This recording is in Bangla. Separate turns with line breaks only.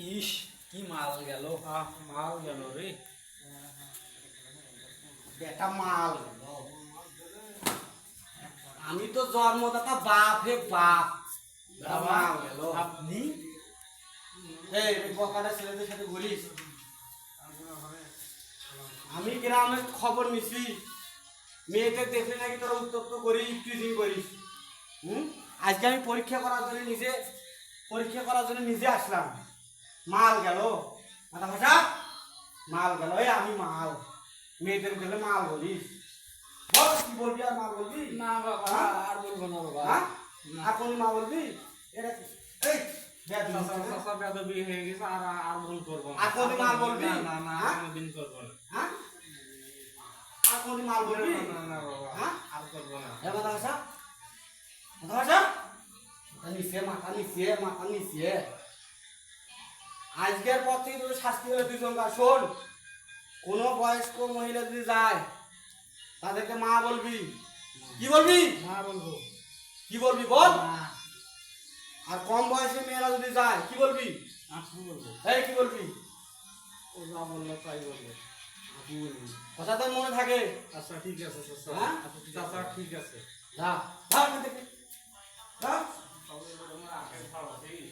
ইস কি মাল গেল।
মাল গেল রে,
বেটা মাল গেল। আমি তো জন্মদাতা বাপ রে বাপ। মাল গেল।
আপনি
এই বকাটা ছেলেদের সাথে ঘুরিস। আমি গ্রামের খবর নিছি, মেয়েদের দেখলে নাকি তোরা উত্তপ্ত করিস, টিজিং করিস। আজকে আমি পরীক্ষা করার জন্য নিজে আসলাম। মাল গেল মাথা ভাষা, মাল গেল। এই আমি মাল, মেয়েদের দেখলে মাল বলিস। বল কি বলবি, আর মাল বলবি
না বাবা, আর বলবো না বাবা।
আর কোন মা বলবি? এটা এই
বেদবি হয়ে গেছে, আর ভুল করবো না।
আর কোন মাল বলবি?
না না, কোনোদিন করবো না।
আর কোন মাল বলবি?
না না বাবা, আর করবো না।
মাথা ভাষা, মাথা ভাষা, মাথা নিচে। আজকের পর থেকে তোর শাস্তি হলে দুজন শোন, কোন বয়স্ক মহিলা যদি যায় তাদেরকে মা বলবি। কি বলবি?
মা বলবো।
কি বলবি বল?
মা।
আর কম বয়সী মেয়েরা যদি যায় কি বলবি?
আপু বলবো।
এই কি বলবি?
ও যা বললো তাই বলবো।
আপু বলবি। কথা তো মনে থাকে।
আচ্ছা ঠিক আছে চাচা।
হ্যাঁ?
চাচা ঠিক আছে।
যা, যা এখান থেকে। যা।
সবাই বলে আমার আগে খাওয়া ঠিক।